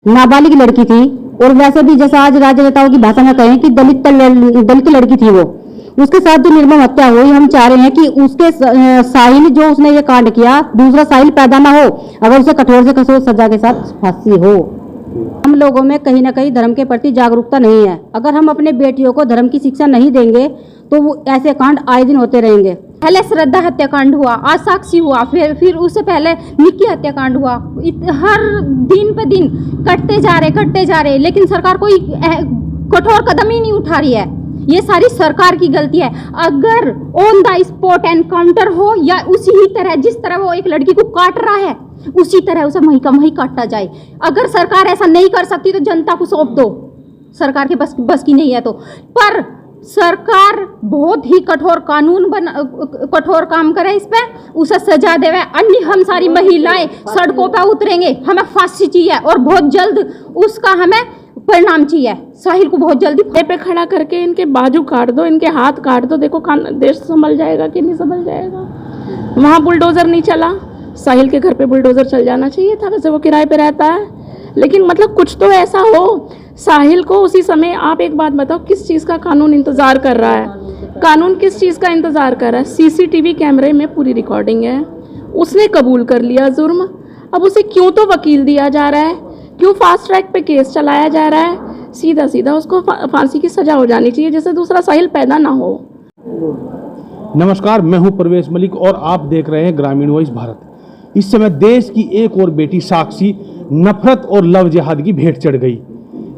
नाबालिग लड़की थी। और वैसे भी जैसा आज राजनेताओं की भाषा में कहें कि दलित लड़की थी वो, उसके साथ जो निर्मम हत्या हुई, हम चाह रहे हैं कि उसके साहिल जो उसने ये कांड किया, दूसरा साहिल पैदा ना हो, अगर उसे कठोर से कठोर सजा के साथ फांसी हो। हम लोगों में कहीं ना कहीं धर्म के प्रति जागरूकता नहीं है। अगर हम अपने बेटियों को धर्म की शिक्षा नहीं देंगे तो वो ऐसे कांड आए दिन होते रहेंगे। पहले श्रद्धा हत्याकांड हुआ, आज साक्षी हुआ, फिर उससे पहले निक्की हत्याकांड हुआ। हर दिन पे दिन कटते जा रहे, लेकिन सरकार कोई कठोर कदम ही नहीं उठा रही है। ये सारी सरकार की गलती है। अगर ऑन द स्पॉट एनकाउंटर हो या उसी ही तरह जिस तरह वो एक लड़की को काट रहा है उसी तरह उसे वहीं का वहीं काटा जाए। अगर सरकार ऐसा नहीं कर सकती तो जनता को सौंप दो, सरकार के बस की नहीं है तो। पर सरकार बहुत ही कठोर कठोर काम करे, इस पे उसे सजा देवे, अन्य हम सारी महिलाएं सड़कों पे उतरेंगे। हमें फांसी चाहिए और बहुत जल्द उसका हमें परिणाम चाहिए। साहिल को बहुत जल्दी पे खड़ा करके इनके बाजू काट दो, इनके हाथ काट दो। देखो देश संभल जाएगा कि नहीं संभल जाएगा। वहाँ बुलडोजर नहीं चला, साहिल के घर पे बुलडोजर चल जाना चाहिए था। वैसे वो किराए पे रहता है, लेकिन मतलब कुछ तो ऐसा हो। साहिल को उसी समय, आप एक बात बताओ, किस चीज़ का कानून इंतज़ार कर रहा है? कानून किस चीज़ का इंतज़ार कर रहा है? सीसीटीवी कैमरे में पूरी रिकॉर्डिंग है, उसने कबूल कर लिया जुर्म। अब उसे क्यों तो वकील दिया जा रहा है, क्यों फास्ट ट्रैक पे केस चलाया जा रहा है? सीधा सीधा उसको फांसी की सज़ा हो जानी चाहिए, जिससे दूसरा साहिल पैदा ना हो। नमस्कार, मैं हूं परवेश मलिक और आप देख रहे हैं ग्रामीण वॉइस भारत। इस समय देश की एक और बेटी साक्षी नफरत और लव जिहाद की भेंट चढ़ गई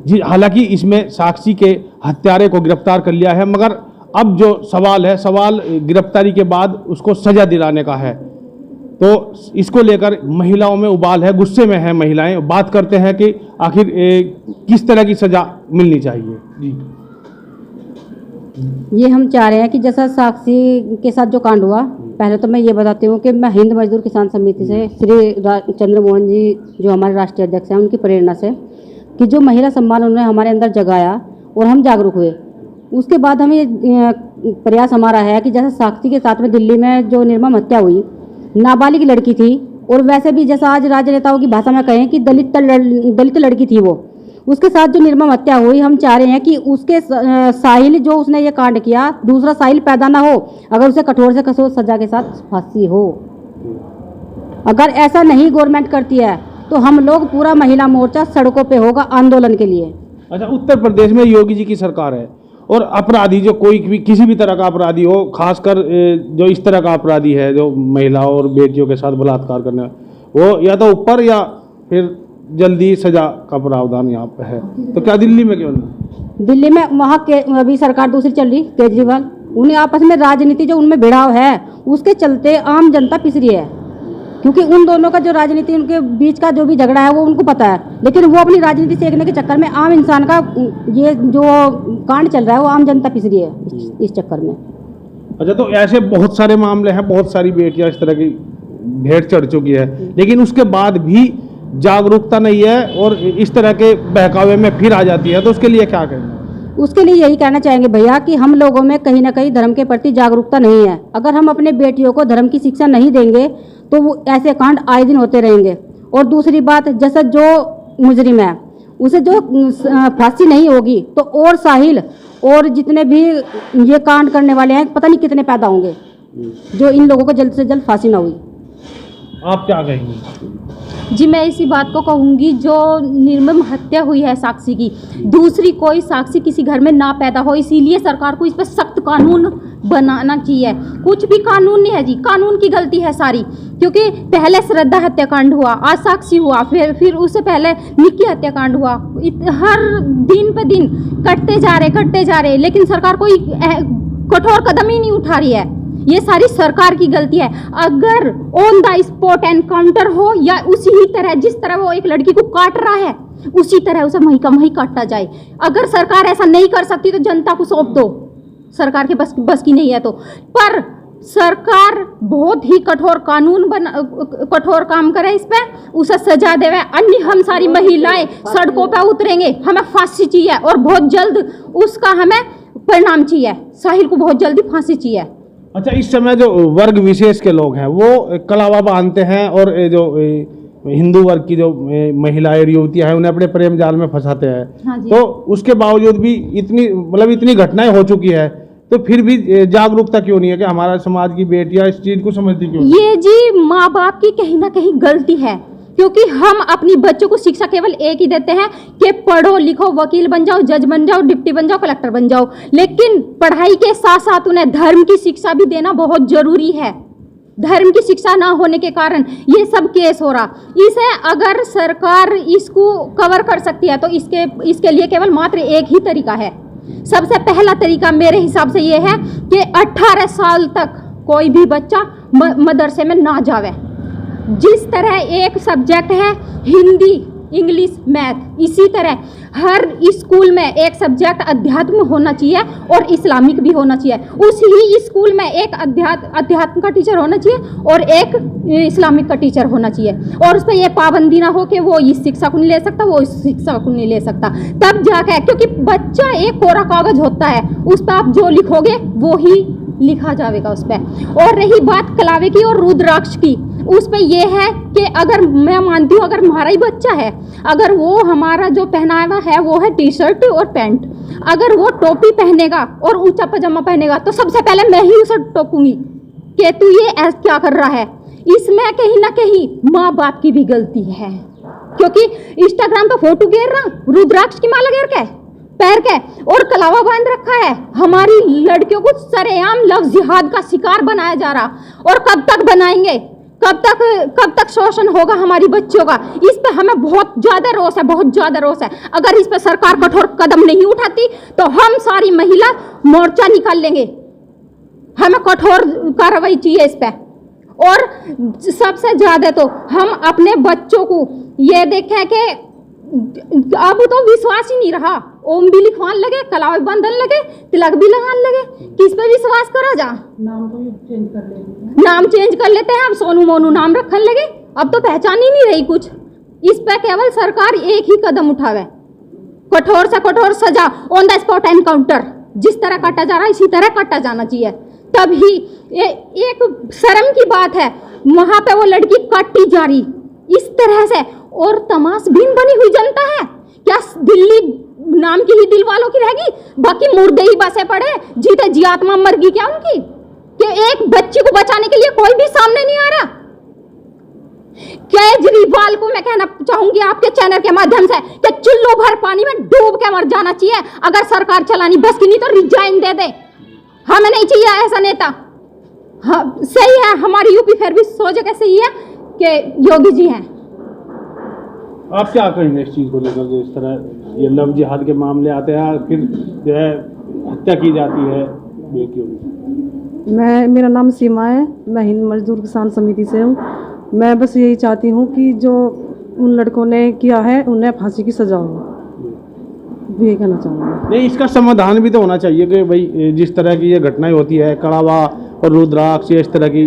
जी। हालांकि इसमें साक्षी के हत्यारे को गिरफ्तार कर लिया है, मगर अब जो सवाल गिरफ्तारी के बाद उसको सजा दिलाने का है। तो इसको लेकर महिलाओं में उबाल है, गुस्से में है महिलाएं। बात करते हैं कि आखिर किस तरह की सजा मिलनी चाहिए जी। ये हम चाह रहे हैं कि जैसा साक्षी के साथ जो कांड हुआ, पहले तो मैं ये बताती हूँ कि मैं हिंद मजदूर किसान समिति से श्री चंद्र मोहन जी जो हमारे राष्ट्रीय अध्यक्ष हैं, उनकी प्रेरणा से कि जो महिला सम्मान उन्होंने हमारे अंदर जगाया और हम जागरूक हुए, उसके बाद हमें प्रयास हमारा है कि जैसा साक्षी के साथ में दिल्ली में जो निर्मम हत्या हुई, नाबालिग लड़की थी। और वैसे भी जैसा आज राजनेताओं की भाषा में कहें कि दलित लड़की थी वो, उसके साथ जो निर्मम हत्या हुई, हम चाह रहे हैं कि उसके साहिल जो उसने ये कांड किया, दूसरा साहिल पैदा ना हो, अगर उसे कठोर से कठोर सजा के साथ फांसी हो। अगर ऐसा नहीं गवर्नमेंट करती है तो हम लोग पूरा महिला मोर्चा सड़कों पे होगा आंदोलन के लिए। अच्छा, उत्तर प्रदेश में योगी जी की सरकार है और अपराधी जो कोई भी किसी भी तरह का अपराधी हो, खासकर जो इस तरह का अपराधी है जो महिला और बेटियों के साथ बलात्कार करने, वो या तो ऊपर या फिर जल्दी सजा का प्रावधान यहाँ पे है। तो क्या दिल्ली में क्यों नहीं? दिल्ली में वहाँ के अभी सरकार दूसरी चल रही, केजरीवाल, उन्हें आपस में राजनीति जो उनमें भिड़ाव है उसके चलते आम जनता पिस रही है। क्योंकि उन दोनों का जो राजनीति, उनके बीच का जो भी झगड़ा है वो उनको पता है, लेकिन वो अपनी राजनीति सेकने के चक्कर में आम इंसान का ये जो कांड चल रहा है वो आम जनता पिस रही है इस चक्कर में। अच्छा, तो ऐसे बहुत सारे मामले हैं, बहुत सारी बेटियां इस तरह की भेंट चढ़ चुकी है, लेकिन उसके बाद भी जागरूकता नहीं है और इस तरह के बहकावे में फिर आ जाती है। तो उसके लिए क्या कहेंगे? उसके लिए यही कहना चाहेंगे भैया कि हम लोगों में कहीं ना कहीं धर्म के प्रति जागरूकता नहीं है। अगर हम अपने बेटियों को धर्म की शिक्षा नहीं देंगे तो वो ऐसे कांड आए दिन होते रहेंगे। और दूसरी बात, जैसा जो मुजरिम है उसे जो फांसी नहीं होगी तो और साहिल और जितने भी ये कांड करने वाले हैं पता नहीं कितने पैदा होंगे, जो इन लोगों को जल्द से जल्द फांसी ना हुई। आप क्या कहेंगे? जी, मैं इसी बात को कहूँगी, जो निर्मम हत्या हुई है साक्षी की, दूसरी कोई साक्षी किसी घर में ना पैदा हो। इसीलिए सरकार को इस पर सख्त कानून बनाना चाहिए। कुछ भी कानून नहीं है जी, कानून की गलती है सारी। क्योंकि पहले श्रद्धा हत्याकांड हुआ, आज साक्षी हुआ, फिर उससे पहले निक्की हत्याकांड हुआ। हर दिन पे दिन कटते जा रहे, लेकिन सरकार कोई कठोर कदम ही नहीं उठा रही है। ये सारी सरकार की गलती है। अगर ऑन द स्पॉट एनकाउंटर हो या उसी ही तरह जिस तरह वो एक लड़की को काट रहा है उसी तरह उसे वहीं का वहीं काटा जाए। अगर सरकार ऐसा नहीं कर सकती तो जनता को सौंप दो, सरकार के बस की नहीं है तो। पर सरकार बहुत ही कठोर कठोर काम करे, इस पे उसे सजा देवे, अन्य हम सारी महिलाएं सड़कों पे उतरेंगे। हमें फांसी चाहिए और बहुत जल्द उसका हमें परिणाम चाहिए। साहिल को बहुत जल्दी फांसी चाहिए। अच्छा, इस समय जो वर्ग विशेष के लोग हैं वो कलावा बांधते हैं और जो हिंदू वर्ग की जो महिलाएं और युवतियां हैं उन्हें अपने प्रेम जाल में फंसाते हैं। हाँ जी। तो उसके बावजूद भी इतनी घटनाएं हो चुकी है, तो फिर भी जागरूकता क्यों नहीं है कि हमारा समाज की बेटियां इस चीज को समझती क्यों नहीं? ये जी माँ बाप की कहीं ना कहीं गलती है, क्योंकि हम अपनी बच्चों को शिक्षा केवल एक ही देते हैं कि पढ़ो लिखो, वकील बन जाओ, जज बन जाओ, डिप्टी बन जाओ, कलेक्टर बन जाओ। लेकिन पढ़ाई के साथ साथ उन्हें धर्म की शिक्षा भी देना बहुत जरूरी है। धर्म की शिक्षा ना होने के कारण ये सब केस हो रहा। इसे अगर सरकार इसको कवर कर सकती है तो इसके लिए केवल मात्र एक ही तरीका है। सबसे पहला तरीका मेरे हिसाब से ये है कि 18 साल तक कोई भी बच्चा मदरसे में ना जावे। जिस तरह एक सब्जेक्ट है हिंदी, इंग्लिश, मैथ, इसी तरह हर स्कूल में एक सब्जेक्ट अध्यात्म होना चाहिए और इस्लामिक भी होना चाहिए। उसी ही स्कूल में एक अध्यात्म का टीचर होना चाहिए और एक इस्लामिक का टीचर होना चाहिए, और उस पर यह पाबंदी ना हो कि वो इस शिक्षा को नहीं ले सकता, वो इस शिक्षा को नहीं ले सकता। तब जाकर, क्योंकि बच्चा एक कोरा कागज होता है, उस पर आप जो लिखोगे वो ही लिखा जाएगा उस पर। और रही बात कलावे की और रुद्राक्ष की, उस पे ये है कि अगर मैं मानती हूँ अगर हमारा ही बच्चा है, अगर वो हमारा जो पहनावा है वो है टी शर्ट और पैंट, अगर वो टोपी पहनेगा और ऊंचा पजामा पहनेगा तो सबसे पहले मैं ही उसे टोकूंगी कि तू ये क्या कर रहा है। इसमें कहीं ना कहीं माँ बाप की भी गलती है, क्योंकि इंस्टाग्राम पे फोटो घेर रहा, रुद्राक्ष की माला घेर के पैर के और कलावा बांध रखा है। हमारी लड़कियों को सरेआम लव जिहाद का शिकार बनाया जा रहा, और कब तक बनाएंगे, कब तक शोषण होगा हमारी बच्चों का। इस पे हमें बहुत ज्यादा रोष है, बहुत ज्यादा रोष है। अगर इस पे सरकार कठोर कदम नहीं उठाती तो हम सारी महिला मोर्चा निकाल लेंगे। हमें कठोर कार्रवाई चाहिए इस पे। और सबसे ज्यादा तो हम अपने बच्चों को ये देखें कि अब तो विश्वास ही नहीं रहा। ओम भी लिखवान लगे, कलावा भी बांधन लगे, तिलक भी लगान लगे, किस पे विश्वास करा जा। नाम चेंज कर लेते हैं, अब सोनू मोनू नाम रखने लगे, अब तो पहचान ही नहीं रही कुछ। इस पे केवल सरकार एक ही कदम उठावे, कठोर से कठोर सजा, ऑन द स्पॉट एनकाउंटर। जिस तरह काटा जा रहा है इसी तरह काटा जाना चाहिए। तभी एक शर्म की बात है, वहां पे वो लड़की काटी जा रही इस तरह से, और तमाशबीन बनी हुई जनता है। क्या दिल्ली नाम की ही दिल वालों की रहेगी, बाकी मुर्दे ही बसे पड़े, जीते जी आत्मा मर गई क्या उनकी? कि एक बच्ची को बचाने के लिए कोई भी सामने नहीं आ रहा। केजरीवाल को मैं कहना चाहूंगी आपके चैनल के माध्यम से कि चुल्लू भर पानी में डूब के मर जाना चाहिए। अगर सरकार चलानी बस की नहीं तो रिजाइन दे दे, हमें नहीं चाहिए ऐसा नेता। हाँ सही है, हमारी यूपी फिर भी सो जगह सही है कि योगी जी हैं। आप क्या कहेंगे इस चीज़ को लेकर, जो इस तरह ये लव जिहाद के मामले आते हैं, फिर जो है हत्या की जाती है बेटियों की? मेरा नाम सीमा है, मैं हिंद मजदूर किसान समिति से हूँ। मैं बस यही चाहती हूँ कि जो उन लड़कों ने किया है उन्हें फांसी की सजा हो, ये कहना चाहूँगा। नहीं, इसका समाधान भी तो होना चाहिए कि भाई जिस तरह की ये घटनाएं होती है, कड़ावा और रुद्राक्ष इस तरह की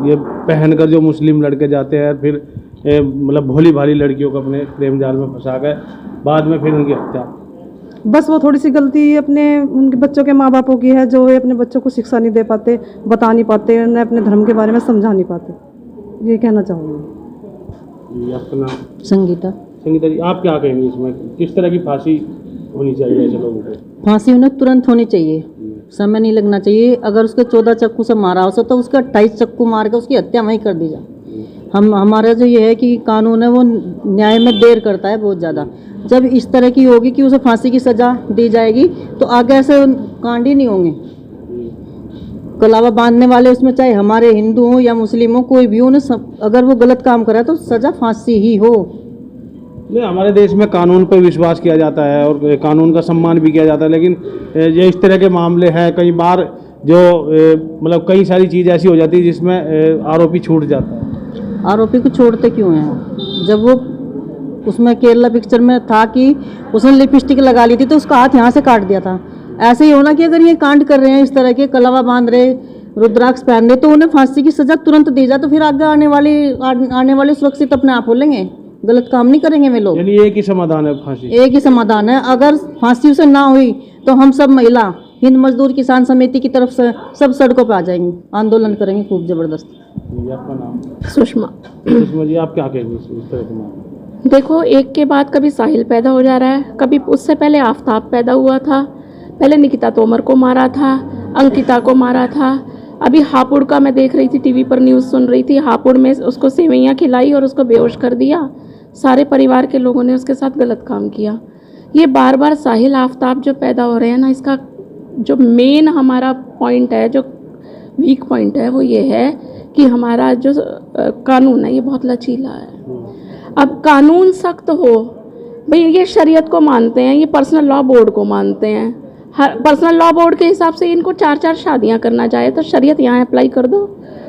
ये पहनकर जो मुस्लिम लड़के जाते हैं, फिर मतलब भोली भाली लड़कियों को अपने प्रेम जाल में फंसा कर बाद में फिर उनकी हत्या। बस वो थोड़ी सी गलती उनके बच्चों के माँ बापों की है, जो अपने बच्चों को शिक्षा नहीं दे पाते, बता नहीं पाते, उन्हें अपने धर्म के बारे में समझा नहीं पाते, ये कहना चाहूँगी। आपका नाम? संगीता। संगीता जी, आप क्या कहेंगे इसमें, किस तरह की फांसी होनी चाहिए ऐसे लोगों को? फांसी उन्हें तुरंत होनी चाहिए, समय नहीं लगना चाहिए। अगर उसके 14 चक्कू से मारा हो तो उसका 28 चक्कू मार के उसकी हत्या वहीं कर दी जाए। हमारा जो ये है कि कानून है वो न्याय में देर करता है बहुत ज़्यादा। जब इस तरह की होगी कि उसे फांसी की सज़ा दी जाएगी तो आगे ऐसे कांड ही नहीं होंगे। कलावा बांधने वाले उसमें चाहे हमारे हिंदू हों या मुस्लिम हो, कोई भी हो, उन्हें अगर वो गलत काम करे तो सज़ा फांसी ही हो। नहीं, हमारे देश में कानून पर विश्वास किया जाता है और कानून का सम्मान भी किया जाता है, लेकिन ये इस तरह के मामले हैं कई बार जो मतलब कई सारी चीज़ ऐसी हो जाती है जिसमें आरोपी छूट जाता है। आरोपी को छोड़ते क्यों हैं? जब वो उसमें केरला पिक्चर में था कि उसने लिपस्टिक लगा ली थी तो उसका हाथ यहाँ से काट दिया था। ऐसे ही होना कि अगर ये कांड कर रहे हैं इस तरह के, कलावा बांध रहे, रुद्राक्ष पहन रहे, तो उन्हें फांसी की सजा तुरंत दी जाए, तो फिर आगे आने वाले सुरक्षित अपने आप हो लेंगे, गलत काम नहीं करेंगे वे लोग। यानी एक ही समाधान है फांसी? एक ही समाधान है। अगर फांसी उसे ना हुई तो हम सब महिला हिंद मजदूर किसान समिति की तरफ से सब सड़कों पर आ जाएंगे, आंदोलन करेंगे खूब जबरदस्त। जी, आपका नाम? सुषमा। सुषमा जी, आप क्या कहेंगे इस तरह के मामले? देखो, एक के बाद कभी साहिल पैदा हो जा रहा है, कभी उससे पहले आफताब पैदा हुआ था, पहले निकिता तोमर को मारा था, अंकिता को मारा था, अभी हापुड़ का मैं देख रही थी, टीवी पर न्यूज़ सुन रही थी, हापुड़ में उसको सेवैयाँ खिलाई और उसको बेहोश कर दिया। सारे परिवार के लोगों ने उसके साथ गलत काम किया। ये बार बार साहिल आफताब जो पैदा हो रहे हैं ना, इसका जो मेन हमारा पॉइंट है, जो वीक पॉइंट है, वो ये है कि हमारा जो कानून है ये बहुत लचीला है। अब कानून सख्त हो, भाई ये शरीयत को मानते हैं, ये पर्सनल लॉ बोर्ड को मानते हैं, हर पर्सनल लॉ बोर्ड के हिसाब से इनको 4-4 शादियां करना चाहे तो शरीयत यहाँ अप्लाई कर दो,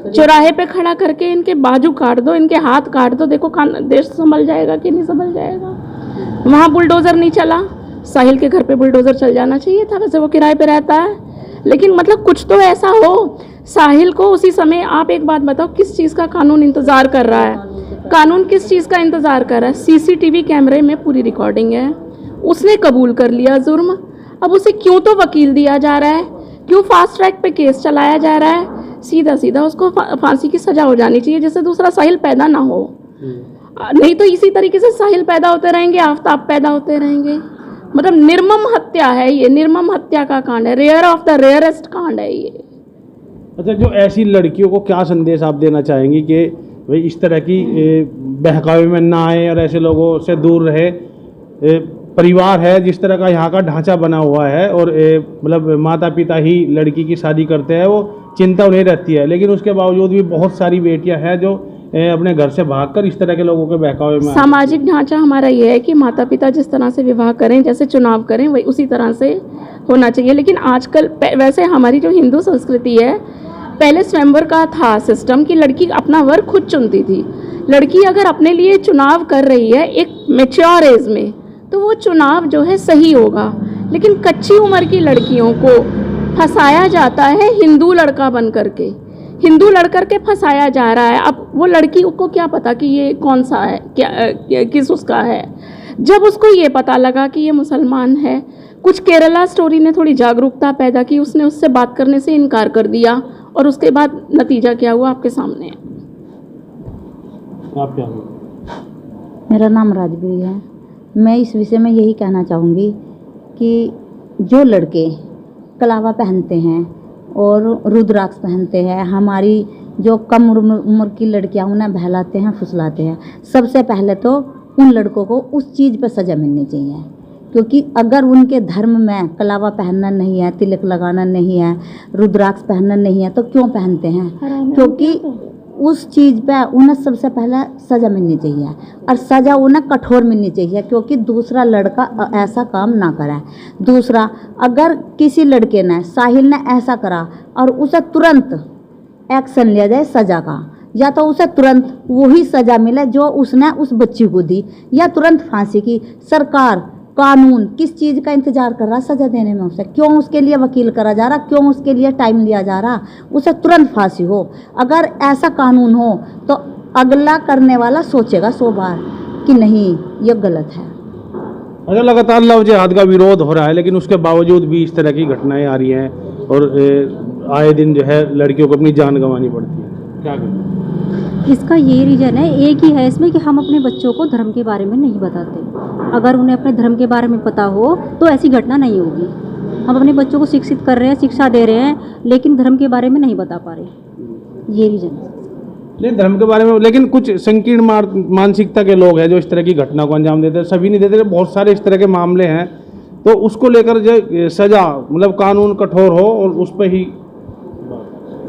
चौराहे पे खड़ा करके इनके बाजू काट दो, इनके हाथ काट दो, देखो देश संभल जाएगा कि नहीं संभल जाएगा। वहाँ बुलडोज़र नहीं चला, साहिल के घर पे बुलडोज़र चल जाना चाहिए था, वैसे वो किराए पे रहता है, लेकिन मतलब कुछ तो ऐसा हो। साहिल को उसी समय, आप एक बात बताओ, किस चीज़ का कानून इंतज़ार कर रहा है? कानून किस चीज़ का इंतज़ार कर रहा है? सीसीटीवी कैमरे में पूरी रिकॉर्डिंग है, उसने कबूल कर लिया जुर्म, अब उसे क्यों तो वकील दिया जा रहा है, क्यों फास्ट ट्रैक पे केस चलाया जा रहा है? सीधा सीधा उसको फांसी की सज़ा हो जानी चाहिए, जिससे दूसरा साहिल पैदा ना हो। नहीं तो इसी तरीके से साहिल पैदा होते रहेंगे, आफताब पैदा होते रहेंगे। मतलब निर्मम हत्या है ये, निर्मम हत्या का कांड है, रेयर ऑफ द रेयरेस्ट कांड है ये। अच्छा, जो ऐसी लड़कियों को क्या संदेश आप देना चाहेंगी कि भाई इस तरह की बहकावे में ना आए और ऐसे लोगों से दूर रहे? परिवार है जिस तरह का यहाँ का ढांचा बना हुआ है, और मतलब माता पिता ही लड़की की शादी करते हैं, वो चिंता उन्हें रहती है, लेकिन उसके बावजूद भी बहुत सारी बेटियां हैं जो अपने घर से भागकर इस तरह के लोगों के बहकावे में। सामाजिक ढांचा हमारा ये है कि माता पिता जिस तरह से विवाह करें, जैसे चुनाव करें, वही उसी तरह से होना चाहिए। लेकिन आजकल वैसे हमारी जो हिंदू संस्कृति है, पहले स्वयंवर का था सिस्टम कि लड़की अपना वर खुद चुनती थी। लड़की अगर अपने लिए चुनाव कर रही है एक मैच्योर एज में, तो वो चुनाव जो है सही होगा। लेकिन कच्ची उम्र की लड़कियों को फंसाया जाता है हिंदू लड़का बन करके, हिंदू लड़कर के फंसाया जा रहा है। अब वो लड़की को क्या पता कि ये कौन सा है, क्या किस उसका है। जब उसको ये पता लगा कि ये मुसलमान है, कुछ केरला स्टोरी ने थोड़ी जागरूकता पैदा की, उसने उससे बात करने से इनकार कर दिया, और उसके बाद नतीजा क्या हुआ आपके सामने है। आप क्या? मेरा नाम राजबीर है। मैं इस विषय में यही कहना चाहूँगी कि जो लड़के कलावा पहनते हैं और रुद्राक्ष पहनते हैं, हमारी जो कम उम्र की लड़कियां उन्हें बहलाते हैं, फुसलाते हैं, सबसे पहले तो उन लड़कों को उस चीज़ पर सज़ा मिलनी चाहिए। क्योंकि अगर उनके धर्म में कलावा पहनना नहीं है, तिलक लगाना नहीं है, रुद्राक्ष पहनना नहीं है, तो क्यों पहनते हैं? क्योंकि उस चीज़ पे उन्हें सबसे पहले सज़ा मिलनी चाहिए, और सज़ा उन्हें कठोर मिलनी चाहिए, क्योंकि दूसरा लड़का ऐसा काम ना करे। दूसरा, अगर किसी लड़के ने, साहिल ने ऐसा करा और उसे तुरंत एक्शन लिया जाए सज़ा का, या तो उसे तुरंत वही सज़ा मिले जो उसने उस बच्ची को दी, या तुरंत फांसी की। सरकार, कानून किस चीज़ का इंतजार कर रहा सज़ा देने में? उसे क्यों उसके लिए वकील करा जा रहा, क्यों उसके लिए टाइम लिया जा रहा? उसे तुरंत फांसी हो। अगर ऐसा कानून हो तो अगला करने वाला सोचेगा 100 बार कि नहीं, ये गलत है। अच्छा, लगातार लव जिहाद का विरोध हो रहा है, लेकिन उसके बावजूद भी इस तरह की घटनाएं आ रही हैं, और आए दिन जो है लड़कियों को अपनी जान गंवानी पड़ती है। क्या करें? इसका ये रीज़न है, एक ही है इसमें, कि हम अपने बच्चों को धर्म के बारे में नहीं बताते। अगर उन्हें अपने धर्म के बारे में पता हो तो ऐसी घटना नहीं होगी। हम अपने बच्चों को शिक्षित कर रहे हैं, शिक्षा दे रहे हैं, लेकिन धर्म के बारे में नहीं बता पा रहे। ये रीज़न है। नहीं, धर्म के बारे में, लेकिन कुछ संकीर्ण मानसिकता के लोग हैं जो इस तरह की घटना को अंजाम देते हैं। सभी नहीं देते, बहुत सारे इस तरह के मामले हैं, तो उसको लेकर जो सज़ा, मतलब कानून कठोर हो और उस पर ही।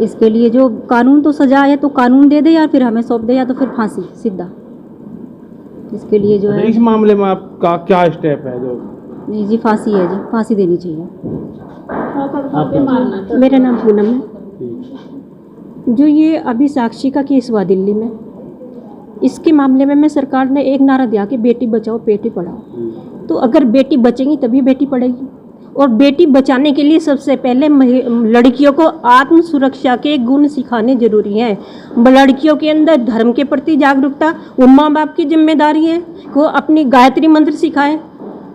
इसके लिए जो कानून, तो सजा है तो कानून दे दे, या फिर हमें सौंप दे, या तो फिर फांसी सीधा। इसके लिए जो है, इस मामले में आपका क्या स्टेप है? जो नहीं जी, फांसी है जी, फांसी देनी चाहिए। मेरा नाम पूनम है। जो ये अभी साक्षी का केस हुआ दिल्ली में, इसके मामले में सरकार ने एक नारा दिया कि बेटी बचाओ बेटी पढ़ाओ। तो अगर बेटी बचेगी तभी बेटी पढ़ेगी, और बेटी बचाने के लिए सबसे पहले लड़कियों को आत्म सुरक्षा के गुण सिखाने जरूरी हैं। लड़कियों के अंदर धर्म के प्रति जागरूकता, वो माँ बाप की जिम्मेदारी है, वो अपनी गायत्री मंत्र सिखाएं,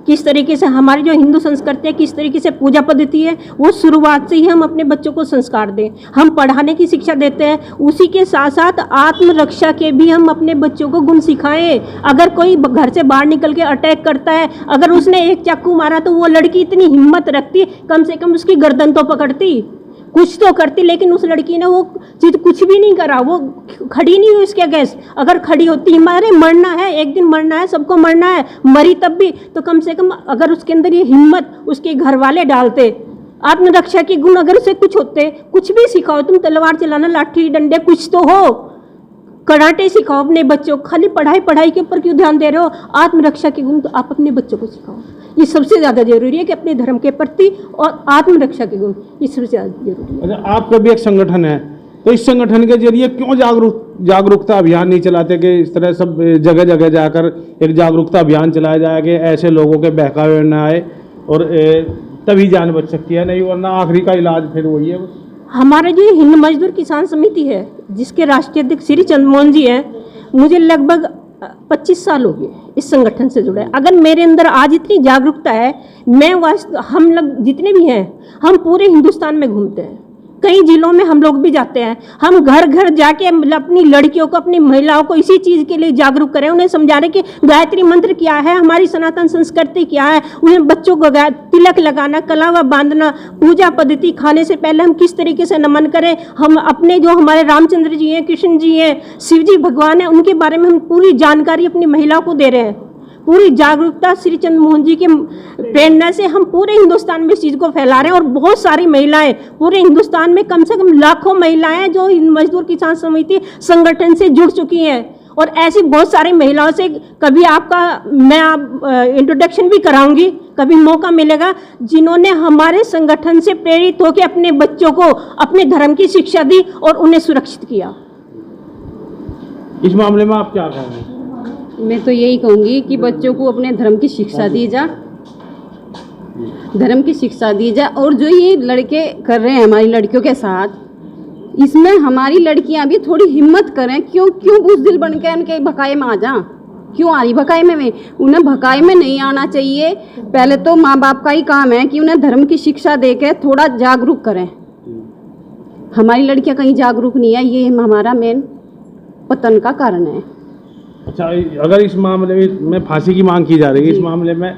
किस तरीके से हमारी जो हिंदू संस्कृति है, किस तरीके से पूजा पद्धति है, वो शुरुआत से ही हम अपने बच्चों को संस्कार दें। हम पढ़ाने की शिक्षा देते हैं, उसी के साथ साथ आत्मरक्षा के भी हम अपने बच्चों को गुण सिखाएं। अगर कोई घर से बाहर निकल के अटैक करता है, अगर उसने एक चाकू मारा तो वो लड़की इतनी हिम्मत रखती, कम से कम उसकी गर्दन तो पकड़ती, कुछ तो करती, लेकिन उस लड़की ने वो चीज़ कुछ भी नहीं करा, वो खड़ी नहीं हुई उसके अगेंस्ट। अगर खड़ी होती, हमारे मरना है, एक दिन मरना है, सबको मरना है, मरी तब भी, तो कम से कम अगर उसके अंदर ये हिम्मत उसके घर वाले डालते, आत्मरक्षा के गुण अगर उसे कुछ होते, कुछ भी सिखाओ, तुम तलवार चलाना, लाठी डंडे कुछ तो हो, कराटे सिखाओ अपने बच्चों को। खाली पढ़ाई के ऊपर क्यों ध्यान दे रहे हो? आत्मरक्षा के गुण तो आप अपने बच्चों को सिखाओ। ये सबसे ज़्यादा जरूरी है कि अपने धर्म के प्रति और आत्मरक्षा के गुण, ये सबसे ज़्यादा जरूरी है। अच्छा, आपका भी एक संगठन है, तो इस संगठन के जरिए क्यों जागरूकता अभियान नहीं चलाते कि इस तरह सब जगह जगह जाकर एक जागरूकता अभियान चलाया जाए कि ऐसे लोगों के बहकावे न आए और तभी जान बच सकती है, नहीं वरना आखिरी का इलाज फिर वही है। हमारे जो हिंद मजदूर किसान समिति है, जिसके राष्ट्रीय अध्यक्ष श्री चंद्रमोहन जी हैं, मुझे लगभग 25 साल हो गए इस संगठन से जुड़े। अगर मेरे अंदर आज इतनी जागरूकता है, हम लोग जितने भी हैं, हम पूरे हिंदुस्तान में घूमते हैं, कई जिलों में हम लोग भी जाते हैं, हम घर घर जाके अपनी लड़कियों को, अपनी महिलाओं को इसी चीज़ के लिए जागरूक करें, उन्हें समझा रहे कि गायत्री मंत्र क्या है, हमारी सनातन संस्कृति क्या है, उन्हें बच्चों को तिलक लगाना, कलावा बांधना, पूजा पद्धति, खाने से पहले हम किस तरीके से नमन करें, हम अपने जो हमारे रामचंद्र जी हैं, कृष्ण जी हैं, शिव जी भगवान हैं, उनके बारे में हम पूरी जानकारी अपनी महिलाओं को दे रहे हैं। पूरी जागरूकता श्री चंद्रमोहन जी के प्रेरणा से हम पूरे हिंदुस्तान में इस चीज़ को फैला रहे हैं। और बहुत सारी महिलाएं पूरे हिंदुस्तान में, कम से कम लाखों महिलाएं जो हिंद मजदूर किसान समिति संगठन से जुड़ चुकी हैं। और ऐसी बहुत सारी महिलाओं से कभी मैं इंट्रोडक्शन भी कराऊंगी, कभी मौका मिलेगा, जिन्होंने हमारे संगठन से प्रेरित होकर अपने बच्चों को अपने धर्म की शिक्षा दी और उन्हें सुरक्षित किया। इस मामले में आप क्या कहेंगे? मैं तो यही कहूँगी कि बच्चों को अपने धर्म की शिक्षा दी जा, धर्म की शिक्षा दी जाए। और जो ये लड़के कर रहे हैं हमारी लड़कियों के साथ, इसमें हमारी लड़कियां भी थोड़ी हिम्मत करें। क्यों बुज़दिल बन के उनके भकाए में आ जा, क्यों आ रही भकाए में? उन्हें भकाए में नहीं आना चाहिए। पहले तो माँ बाप का ही काम है कि उन्हें धर्म की शिक्षा दे के थोड़ा जागरूक करें। हमारी लड़कियां कहीं जागरूक नहीं है, ये हमारा मेन पतन का कारण है। अच्छा, अगर इस मामले में फांसी की मांग की जा रही है, इस मामले में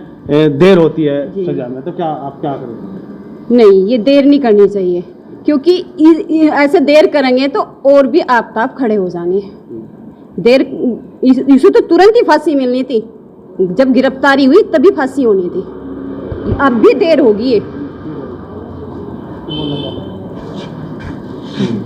देर होती है सजा में, तो क्या आप क्या करेंगे? नहीं, ये देर नहीं करनी चाहिए, क्योंकि ऐसे देर करेंगे तो और भी आफताब खड़े हो जाएंगे। इसे तो तुरंत ही फांसी मिलनी थी, जब गिरफ्तारी हुई तभी फांसी होनी थी, अब भी देर होगी। ये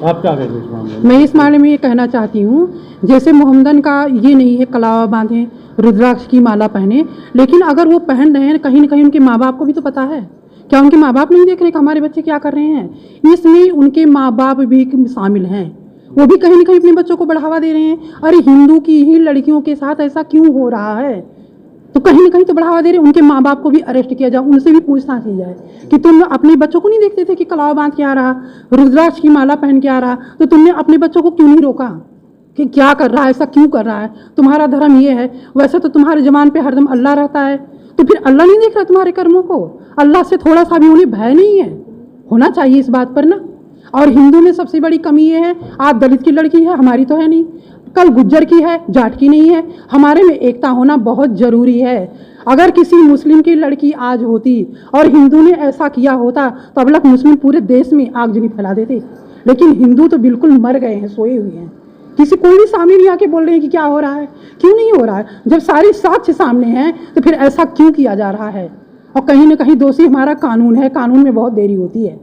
आप क्या कहेंगे इस मामले में? मैं इस मामले में ये कहना चाहती हूँ, जैसे मोहम्मदन का ये नहीं है कलावा बांधे, रुद्राक्ष की माला पहने, लेकिन अगर वो पहन रहे हैं कहीं ना कहीं उनके माँ बाप को भी तो पता है। क्या उनके माँ बाप नहीं देख रहे कि हमारे बच्चे क्या कर रहे हैं? इसमें उनके माँ बाप भी शामिल हैं, वो भी कहीं ना कहीं अपने बच्चों को बढ़ावा दे रहे हैं। अरे हिंदू की ही लड़कियों के साथ ऐसा क्यों हो रहा है? तो कहीं ना कहीं तो बढ़ावा दे रहे हैं। उनके माँ बाप को भी अरेस्ट किया जाए, उनसे भी पूछताछ की जाए कि तुम अपने बच्चों को नहीं देखते थे कि कलावा बांध के आ रहा, रुद्राक्ष की माला पहन के आ रहा, तो तुमने अपने बच्चों को क्यों नहीं रोका कि क्या कर रहा है, ऐसा क्यों कर रहा है? तुम्हारा धर्म ये है, वैसे तो तुम्हारे जबान पे हरदम अल्लाह रहता है, तो फिर अल्लाह नहीं देख रहा तुम्हारे कर्मों को? अल्लाह से थोड़ा सा भी उन्हें भय नहीं है? होना चाहिए इस बात पर ना। और हिंदू में सबसे बड़ी कमी ये है, आप दलित की लड़की है, हमारी तो है नहीं, कल गुज्जर की है, जाट की नहीं है। हमारे में एकता होना बहुत ज़रूरी है। अगर किसी मुस्लिम की लड़की आज होती और हिंदू ने ऐसा किया होता तो अब तक मुस्लिम पूरे देश में आगजनी फैला देते, लेकिन हिंदू तो बिल्कुल मर गए हैं, सोए हुए हैं। किसी कोई भी सामने नहीं आके बोल रहे हैं कि क्या हो रहा है, क्यों नहीं हो रहा है? जब सारे साक्ष्य सामने हैं तो फिर ऐसा क्यों किया जा रहा है? और कहीं ना कहीं दोषी हमारा कानून है, कानून में बहुत देरी होती है।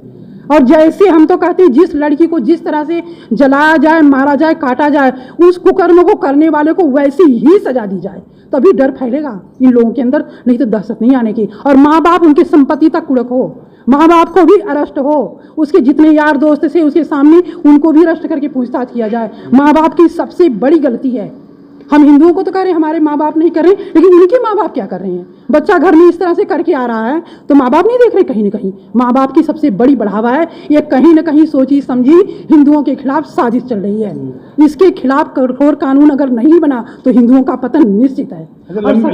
और जैसे हम तो कहते हैं जिस लड़की को जिस तरह से जलाया जाए, मारा जाए, काटा जाए, उस कुकर्म को करने वाले को वैसी ही सजा दी जाए, तभी डर फैलेगा इन लोगों के अंदर, नहीं तो दहशत नहीं आने की। और माँ बाप उनकी संपत्ति तक कुड़क हो, माँ बाप को भी अरेस्ट हो, उसके जितने यार दोस्त थे उसके सामने उनको भी अरेस्ट करके पूछताछ किया जाए। माँ बाप की सबसे बड़ी गलती है हम हिंदुओं को तो कर रहे हैं, हमारे माँ बाप नहीं कर रहे, लेकिन उनके माँ बाप क्या कर रहे हैं? बच्चा घर में इस तरह से करके आ रहा है तो माँ बाप नहीं देख रहे? कहीं ना कहीं माँ बाप की सबसे बड़ी बढ़ावा है ये, कहीं ना कहीं सोची समझी हिंदुओं के खिलाफ साजिश चल रही है। इसके खिलाफ कठोर कानून अगर नहीं बना तो हिंदुओं का पतन निश्चित है।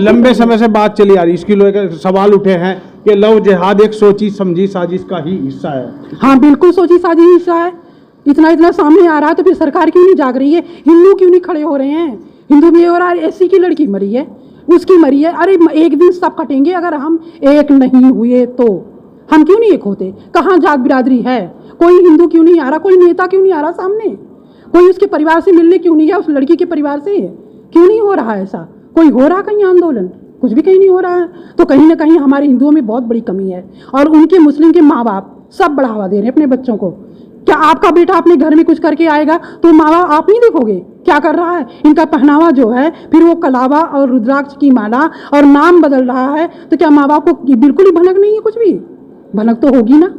लंबे समय से बात चली आ रही, इसकी लेकर सवाल उठे हैं कि लव जिहाद एक सोची समझी साजिश का ही हिस्सा है। हाँ बिल्कुल सोची साजिश हिस्सा है। इतना सामने आ रहा है तो फिर सरकार क्यों नहीं जाग रही है? हिंदू क्यों नहीं खड़े हो रहे हैं? हिंदू में हो रहा है एससी की लड़की मरी है, उसकी मरी है, अरे एक दिन सब कटेंगे। अगर हम एक नहीं हुए तो हम क्यों नहीं एक होते? कहाँ जात बिरादरी है? कोई हिंदू क्यों नहीं आ रहा? कोई नेता क्यों नहीं आ रहा सामने? कोई उसके परिवार से मिलने क्यों नहीं गया? उस लड़की के परिवार से क्यों नहीं हो रहा ऐसा? कोई हो रहा कहीं आंदोलन? कुछ भी कहीं नहीं हो रहा है। तो कहीं ना कहीं हमारे हिंदुओं में बहुत बड़ी कमी है और उनके मुस्लिम के माँ बाप सब बढ़ावा दे रहे हैं अपने बच्चों को। क्या आपका बेटा अपने घर में कुछ करके आएगा तो माँ बाप आप नहीं देखोगे क्या कर रहा है? इनका पहनावा जो है, फिर वो कलावा और रुद्राक्ष की माला और नाम बदल रहा है, तो क्या माँ बाप को बिल्कुल ही भनक नहीं है? कुछ भी भनक तो होगी ना।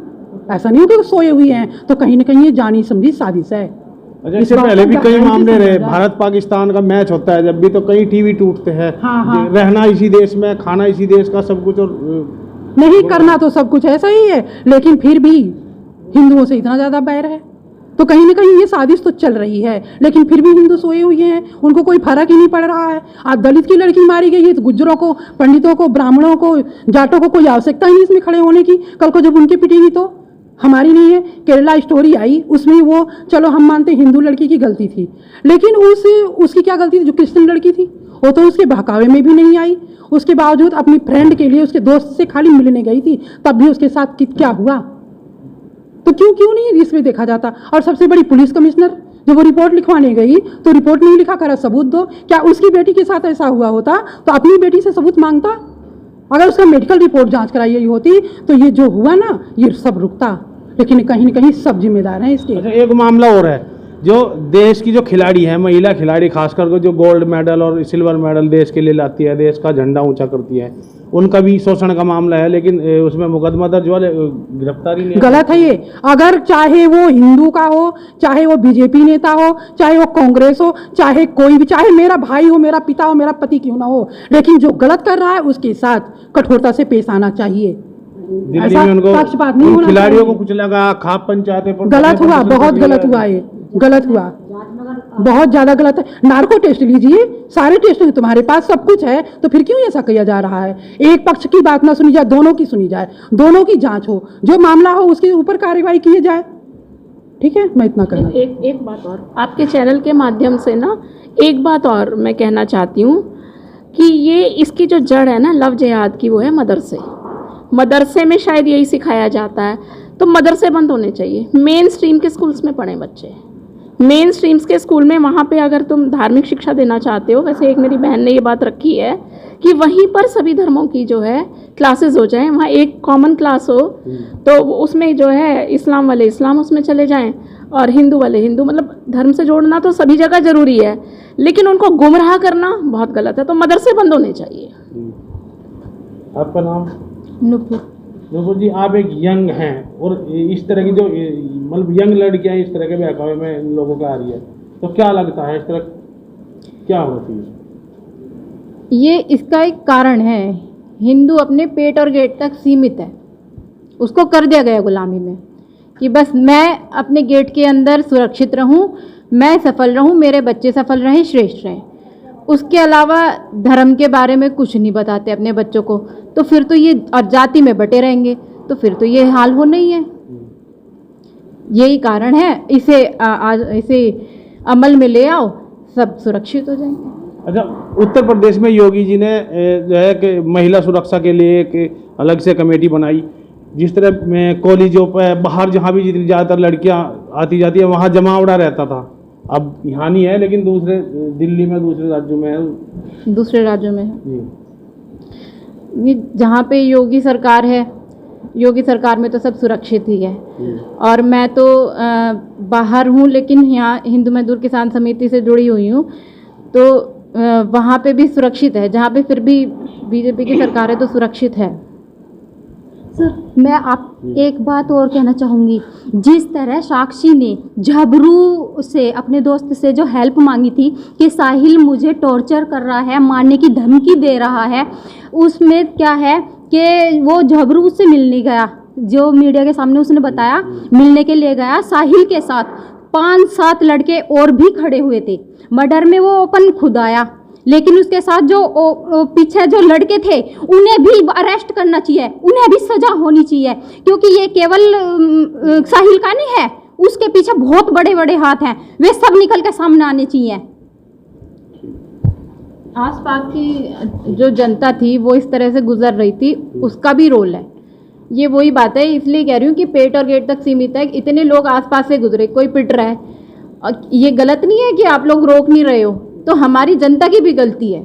ऐसा नहीं हो कि वो सोए हुए हैं, तो कहीं ना कहीं ये जानी समझी साजिश है। अच्छा, इससे पहले भी कई मामले रहे, भारत पाकिस्तान का मैच होता है जब भी तो कई टीवी टूटते हैं। हाँ। रहना इसी देश में, खाना इसी देश का, सब कुछ। और नहीं करना तो सब कुछ ऐसा ही है, लेकिन फिर भी हिंदुओं से इतना ज़्यादा बैर है तो कहीं ना कहीं ये साजिश तो चल रही है, लेकिन फिर भी हिंदू सोए हुए हैं, उनको कोई फर्क ही नहीं पड़ रहा है। आज दलित की लड़की मारी गई है तो गुज्जरों को, पंडितों को, ब्राह्मणों को, जाटों को कोई आवश्यकता ही नहीं इसमें खड़े होने की। कल को जब उनकी पिटेगी तो हमारी नहीं है। केरला स्टोरी आई, उसमें वो चलो हम मानते हिंदू लड़की की गलती थी, लेकिन उसकी क्या गलती थी? जो क्रिश्चियन लड़की थी वो तो उसके बहकावे में भी नहीं आई, उसके बावजूद अपनी फ्रेंड के लिए उसके दोस्त से खाली मिलने गई थी, तब भी उसके साथ क्या हुआ? तो क्यों नहीं इसमें देखा जाता? और सबसे बड़ी पुलिस कमिश्नर जब वो रिपोर्ट लिखवाने गई तो रिपोर्ट नहीं लिखा, करा सबूत दो। क्या उसकी बेटी के साथ ऐसा हुआ होता तो अपनी बेटी से सबूत मांगता? अगर उसका मेडिकल रिपोर्ट जांच कराई होती तो ये जो हुआ ना ये सब रुकता, लेकिन कहीं ना कहीं सब जिम्मेदार हैं इसके। अच्छा, एक मामला और है, जो देश की जो खिलाड़ी है, महिला खिलाड़ी खासकर जो गोल्ड मेडल और सिल्वर मेडल देश के लिए लाती है, देश का झंडा ऊंचा करती है, उनका भी शोषण का मामला है, लेकिन उसमें मुकदमा दर्ज वाले गिरफ्तारी नहीं। गलत है ये। अगर चाहे वो हिंदू का हो, चाहे वो बीजेपी नेता हो, चाहे वो कांग्रेस हो, चाहे कोई भी, चाहे मेरा भाई हो, मेरा पिता हो, मेरा पति क्यों ना हो, लेकिन जो गलत कर रहा है उसके साथ कठोरता से पेश आना चाहिए। दिल्ली में उनको पक्षपात नहीं होना खिलाड़ियों चाहिए। को कुछ लगा, खाप पंचायतें पर गलत हुआ, बहुत गलत हुआ, ये गलत हुआ, बहुत ज्यादा गलत है। नार्को टेस्ट लीजिए, सारे टेस्ट हैं तुम्हारे पास, सब कुछ है, तो फिर क्यों ऐसा किया जा रहा है? एक पक्ष की बात ना सुनी जाए, दोनों की सुनी जाए, दोनों की जांच हो, जो मामला हो उसके ऊपर कार्रवाई की जाए। ठीक है, मैं इतना कहना। एक बात और आपके चैनल के माध्यम से ना, एक बात और मैं कहना चाहती हूँ कि ये इसकी जो जड़ है ना लव जिहाद की, वो है मदरसे। मदरसे में शायद यही सिखाया जाता है, तो मदरसे बंद होने चाहिए। मेन स्ट्रीम के स्कूल्स में पढ़ें बच्चे, मेन स्ट्रीम्स के स्कूल में, वहाँ पे अगर तुम धार्मिक शिक्षा देना चाहते हो, वैसे एक मेरी बहन ने ये बात रखी है कि वहीं पर सभी धर्मों की जो है क्लासेस हो जाएं, वहाँ एक कॉमन क्लास हो, तो उसमें जो है इस्लाम वाले इस्लाम उसमें चले जाएं और हिंदू वाले हिंदू। मतलब धर्म से जोड़ना तो सभी जगह ज़रूरी है, लेकिन उनको गुमराह करना बहुत गलत है, तो मदरसे बंद होने चाहिए। आपका नाम? नुपुर जी, आप एक यंग हैं और इस तरह की जो मतलब यंग लड़कियां इस तरह के बहकावे में इन लोगों का आ रही है, तो क्या लगता है इस तरह क्या होती है? ये इसका एक कारण है, हिंदू अपने पेट और गेट तक सीमित है, उसको कर दिया गया गुलामी में कि बस मैं अपने गेट के अंदर सुरक्षित रहूं, मैं सफल रहूं, मेरे बच्चे सफल रहें, श्रेष्ठ रहें। उसके अलावा धर्म के बारे में कुछ नहीं बताते अपने बच्चों को, तो फिर तो ये और जाति में बटे रहेंगे, तो फिर तो ये हाल होना ही है। यही कारण है, इसे अमल में ले आओ, सब सुरक्षित हो जाएंगे। अच्छा, उत्तर प्रदेश में योगी जी ने जो है कि महिला सुरक्षा के लिए एक अलग से कमेटी बनाई, जिस तरह में कॉलेजों पर बाहर जहाँ भी जितनी ज़्यादातर लड़कियाँ आती जाती है वहाँ जमावड़ा रहता था। अब यहाँ नहीं है, लेकिन दूसरे दिल्ली में, दूसरे राज्यों में है, दूसरे राज्यों में है जी। ये जहाँ पे योगी सरकार है, योगी सरकार में तो सब सुरक्षित ही है। और मैं तो बाहर हूँ, लेकिन यहाँ हिंदू मजदूर किसान समिति से जुड़ी हुई हूँ, तो वहाँ पे भी सुरक्षित है। जहाँ पे फिर भी बीजेपी की सरकार है तो सुरक्षित है। सर मैं आप एक बात और कहना चाहूँगी, जिस तरह साक्षी ने झबरू से अपने दोस्त से जो हेल्प मांगी थी कि साहिल मुझे टॉर्चर कर रहा है, मारने की धमकी दे रहा है, उसमें क्या है कि वो झबरू से मिलने गया, जो मीडिया के सामने उसने बताया, मिलने के लिए गया साहिल के साथ 5-7 लड़के और भी खड़े हुए थे। मर्डर में वो अपन खुद आया, लेकिन उसके साथ जो पीछे जो लड़के थे उन्हें भी अरेस्ट करना चाहिए, उन्हें भी सजा होनी चाहिए, क्योंकि ये केवल साहिल का नहीं है, उसके पीछे बहुत बड़े बड़े हाथ हैं, वे सब निकल के सामने आने चाहिए। आसपास की जो जनता थी वो इस तरह से गुजर रही थी, उसका भी रोल है। ये वही बात है, इसलिए कह रही हूँ कि पेट और गेट तक सीमित है। इतने लोग आसपास से गुजरे, कोई पिट रहा है, ये गलत नहीं है कि आप लोग रोक नहीं रहे हो, तो हमारी जनता की भी गलती है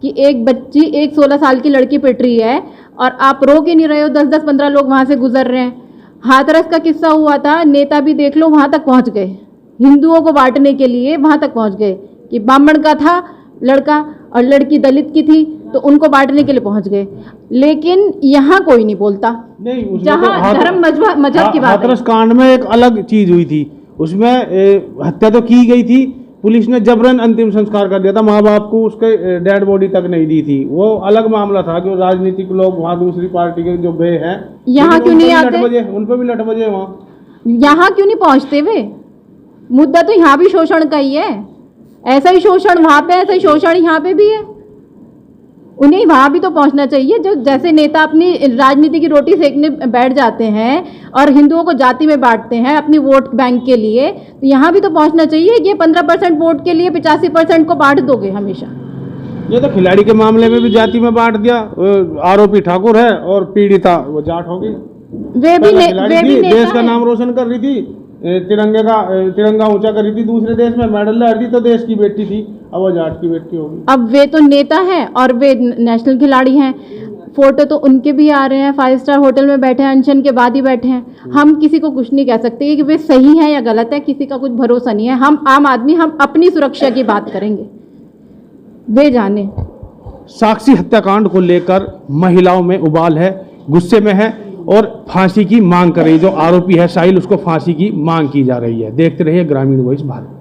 कि एक बच्ची, एक 16 साल की लड़की पिट रही है और आप रोक ही नहीं रहे हो। 10-15 लोग वहाँ से गुजर रहे हैं। हाथरस का किस्सा हुआ था, नेता भी देख लो वहाँ तक पहुँच गए, हिंदुओं को बांटने के लिए वहाँ तक पहुँच गए कि ब्राह्मण का था लड़का और लड़की दलित की थी, तो उनको बांटने के लिए पहुँच गए। लेकिन यहाँ कोई नहीं बोलता, नहीं, जहाँ धर्म मजहब की बात है। हाथरस कांड में एक अलग चीज हुई थी, उसमें हत्या तो की गई थी, पुलिस ने जबरन अंतिम संस्कार कर दिया था, माँ बाप को उसके डेड बॉडी तक नहीं दी थी। वो अलग मामला था कि राजनीतिक लोग वहाँ दूसरी पार्टी के जो गए हैं, यहाँ क्यों नहीं आते, उन पर भी लट बजे वहाँ, यहाँ क्यों नहीं पहुँचते वे? मुद्दा तो यहाँ भी शोषण का ही है, ऐसा ही शोषण वहाँ पे, ऐसा ही शोषण यहाँ पे भी है। उन्हें वहाँ भी तो पहुँचना चाहिए। जो जैसे नेता अपनी राजनीति की रोटी सेकने बैठ जाते हैं और हिंदुओं को जाति में बांटते हैं अपनी वोट बैंक के लिए, तो यहाँ भी तो पहुँचना चाहिए कि 15% वोट के लिए 85% को बांट दोगे हमेशा। ये तो खिलाड़ी के मामले में भी जाति में बांट दिया। आरोपी ठाकुर है और पीड़िता वो जाट होगी। वे भी देश का नाम रोशन कर रही थी, तिरंगा ऊंचा कर रही थी, दूसरे देश में मेडल ला रही थी, तो देश की बेटी थी, अब वो जाट की बेटी होगी। अब वे तो नेता हैं और वे नेशनल खिलाड़ी हैं, फोटो तो उनके भी आ रहे हैं, 5 स्टार होटल में बैठे हैं, अनशन के बाद ही बैठे हैं। हम किसी को कुछ नहीं कह सकते कि वे सही है या गलत है, किसी का कुछ भरोसा नहीं है। हम आम आदमी, हम अपनी सुरक्षा की बात करेंगे, वे जाने। साक्षी हत्याकांड को लेकर महिलाओं में उबाल है, गुस्से में है और फांसी की मांग कर रही, जो आरोपी है साहिल, उसको फांसी की मांग की जा रही है। देखते रहिए ग्रामीण वॉइस भारत।